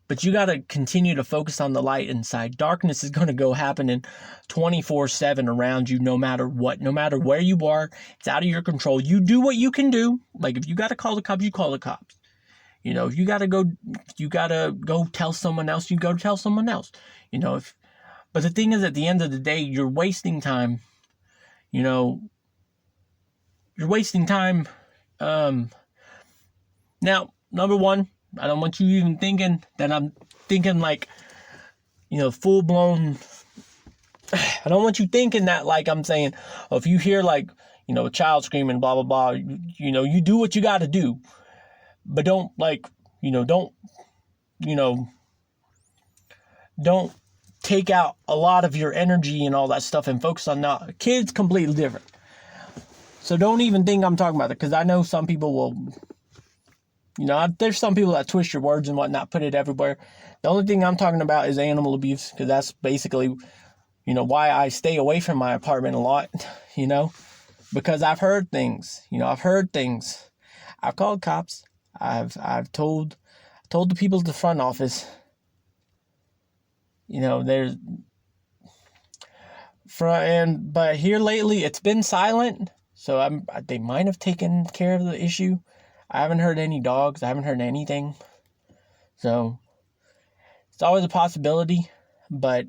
But you got to continue to focus on the light inside. Darkness is going to go happening 24/7 around you, no matter what. No matter where you are, it's out of your control. You do what you can do. Like, if you got to call the cops, you call the cops. If you got to go tell someone else, you go tell someone else. But the thing is, at the end of the day, you're wasting time. You're wasting time. Now, number one, I don't want you even thinking that I'm thinking like, full blown. I don't want you thinking that like I'm saying, if you hear like, a child screaming, blah, blah, blah, you do what you got to do. But don't don't take out a lot of your energy and all that stuff and focus on that. Kids completely different. So don't even think I'm talking about it, because I know some people will, there's some people that twist your words and whatnot, put it everywhere. The only thing I'm talking about is animal abuse, because that's basically, why I stay away from my apartment a lot, because I've heard things, I've called cops. I've told the people at the front office, but here lately it's been silent. So they might have taken care of the issue. I haven't heard any dogs. I haven't heard anything. So it's always a possibility. But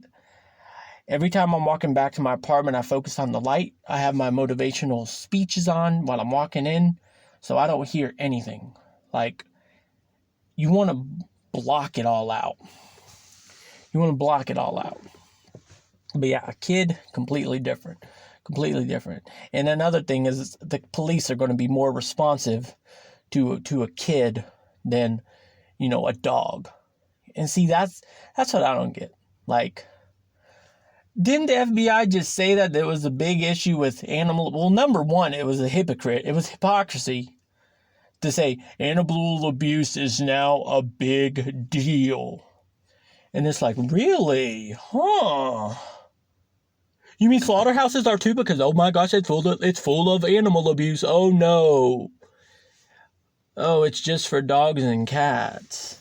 every time I'm walking back to my apartment, I focus on the light. I have my motivational speeches on while I'm walking in, so I don't hear anything. Like, you want to block it all out. But yeah, a kid, completely different. And another thing is, the police are going to be more responsive to a kid than, a dog. And see, that's what I don't get. Like, didn't the FBI just say that there was a big issue with animal? Well, number one, it was hypocrisy to say animal abuse is now a big deal. And it's like, really? Huh? You mean slaughterhouses are too? Because, oh my gosh, it's full of animal abuse. Oh no. Oh, it's just for dogs and cats.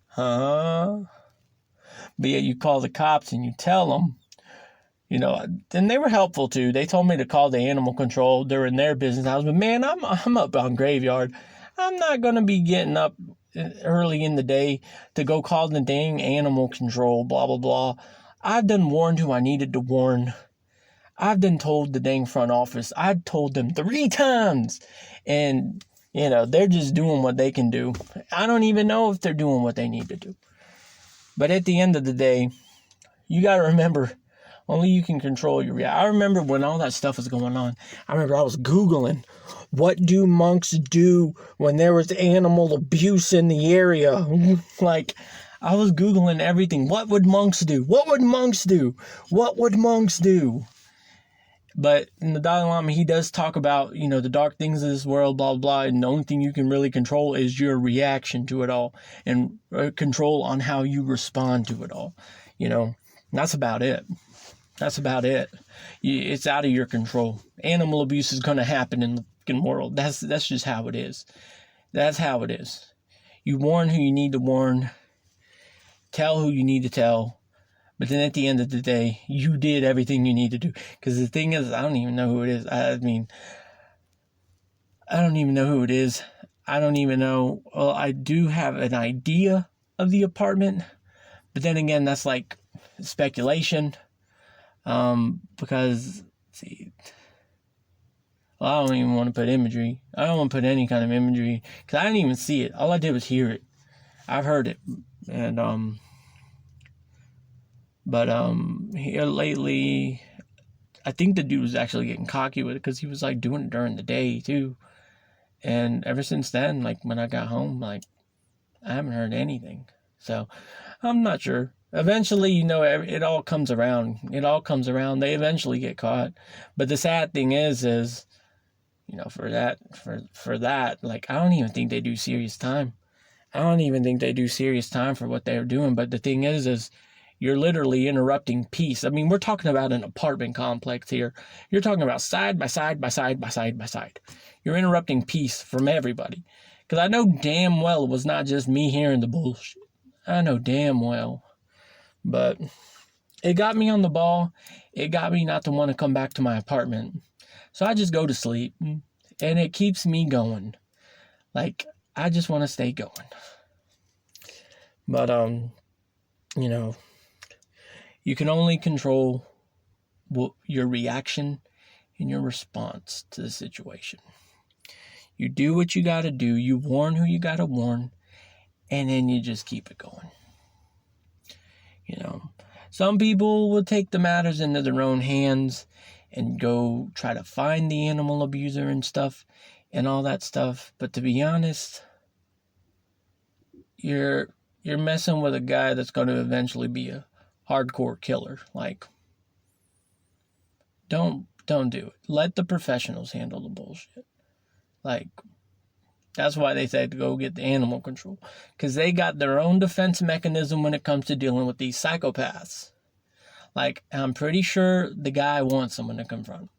Huh? But yeah, you call the cops and you tell them, and they were helpful too. They told me to call the animal control during their business hours. But man, I'm up on graveyard. I'm not going to be getting up early in the day to go call the dang animal control, blah, blah, blah. I've done warned who I needed to warn. I've done told the dang front office. I've told them 3 times. And, they're just doing what they can do. I don't even know if they're doing what they need to do. But at the end of the day, you got to remember, only you can control your reaction. I remember when all that stuff was going on. I remember I was Googling, what do monks do when there was animal abuse in the area? Like, I was Googling everything. What would monks do? What would monks do? What would monks do? But in the Dalai Lama, he does talk about, the dark things of this world, blah, blah, and the only thing you can really control is your reaction to it all and control on how you respond to it all. That's about it. That's about it. It's out of your control. Animal abuse is going to happen in the fucking world. That's just how it is. That's how it is. You warn who you need to warn. Tell who you need to tell. But then at the end of the day, you did everything you need to do. Because the thing is, I don't even know who it is. I don't even know who it is. I don't even know. Well, I do have an idea of the apartment. But then again, that's like speculation. Because, see, well, I don't even want to put imagery. I don't want to put any kind of imagery. Because I didn't even see it. All I did was hear it. I've heard it. And, But here lately, I think the dude was actually getting cocky with it because he was like doing it during the day too. And ever since then, like when I got home, like I haven't heard anything. So I'm not sure. Eventually, it all comes around. It all comes around. They eventually get caught. But the sad thing is, for that, like I don't even think they do serious time. I don't even think they do serious time for what they're doing. But the thing is you're literally interrupting peace. I mean, we're talking about an apartment complex here. You're talking about side by side by side by side by side. You're interrupting peace from everybody. Because I know damn well it was not just me hearing the bullshit. I know damn well. But it got me on the ball. It got me not to want to come back to my apartment. So I just go to sleep. And it keeps me going. Like, I just want to stay going. But, you can only control your reaction and your response to the situation. You do what you got to do. You warn who you got to warn. And then you just keep it going. Some people will take the matters into their own hands and go try to find the animal abuser and stuff and all that stuff. But to be honest, you're messing with a guy that's going to eventually be a hardcore killer. Like, don't do it. Let the professionals handle the bullshit. Like, that's why they say to go get the animal control. Because they got their own defense mechanism when it comes to dealing with these psychopaths. Like, I'm pretty sure the guy wants someone to confront him.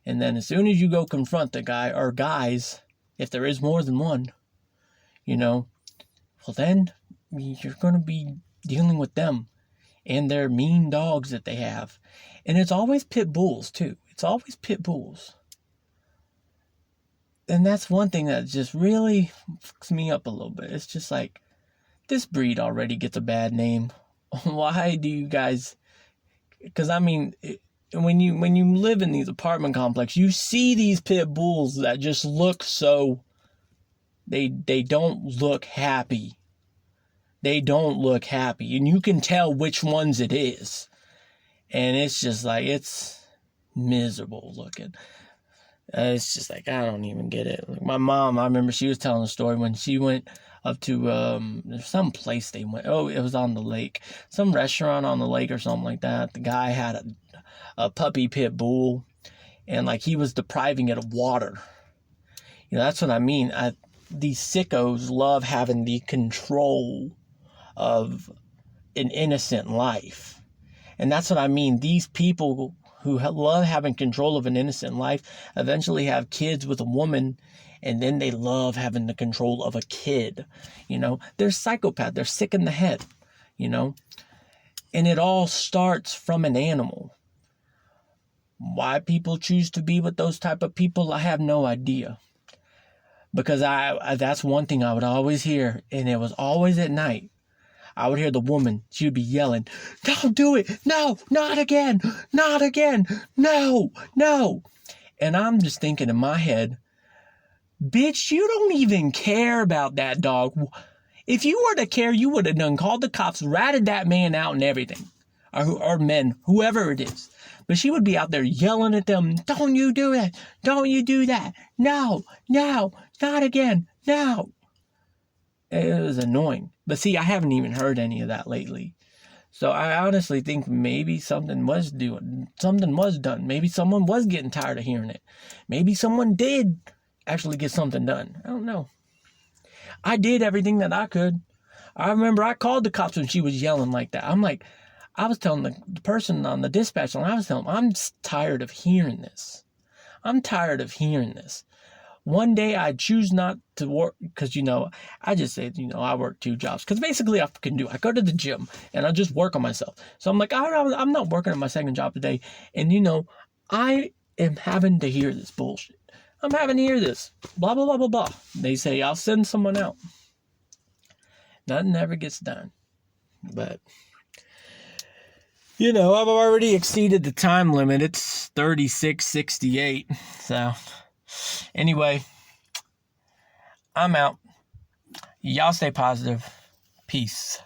And then as soon as you go confront the guy, or guys, if there is more than one, well then you're going to be dealing with them. And their mean dogs that they have. And it's always pit bulls, too. It's always pit bulls. And that's one thing that just really fucks me up a little bit. It's just like, this breed already gets a bad name. Why do you guys... Because, I mean, when you live in these apartment complexes, you see these pit bulls that just look so... They don't look happy. They don't look happy. And you can tell which ones it is. And it's just like, it's miserable looking. It's just like, I don't even get it. Like my mom, I remember she was telling a story when she went up to some place they went. Oh, it was on the lake. Some restaurant on the lake or something like that. The guy had a puppy pit bull. And like he was depriving it of water. That's what I mean. These sickos love having the control of an innocent life. And that's what I mean. These people who love having control of an innocent life eventually have kids with a woman, and then they love having the control of a kid. They're psychopaths. They're sick in the head, And it all starts from an animal. Why people choose to be with those type of people, I have no idea. Because that's one thing I would always hear, and it was always at night. I would hear the woman. She would be yelling, "Don't do it. No, not again. Not again. No, no." And I'm just thinking in my head, bitch, you don't even care about that dog. If you were to care, you would have done called the cops, ratted that man out and everything. Or men, whoever it is. But she would be out there yelling at them, "Don't you do that. Don't you do that. No, no, not again. No." It was annoying. But see, I haven't even heard any of that lately. So I honestly think maybe something was done. Maybe someone was getting tired of hearing it. Maybe someone did actually get something done. I don't know. I did everything that I could. I remember I called the cops when she was yelling like that. I was telling the person on the dispatch line, I was telling them, I'm tired of hearing this. I'm tired of hearing this. One day I choose not to work because, I just say, I work 2 jobs. Because basically I go to the gym and I just work on myself. So I'm like, I'm not working on my second job today. And, I am having to hear this bullshit. I'm having to hear this. Blah, blah, blah, blah, blah. They say, I'll send someone out. Nothing ever gets done. But, I've already exceeded the time limit. It's 36:68. So, anyway, I'm out. Y'all stay positive. Peace.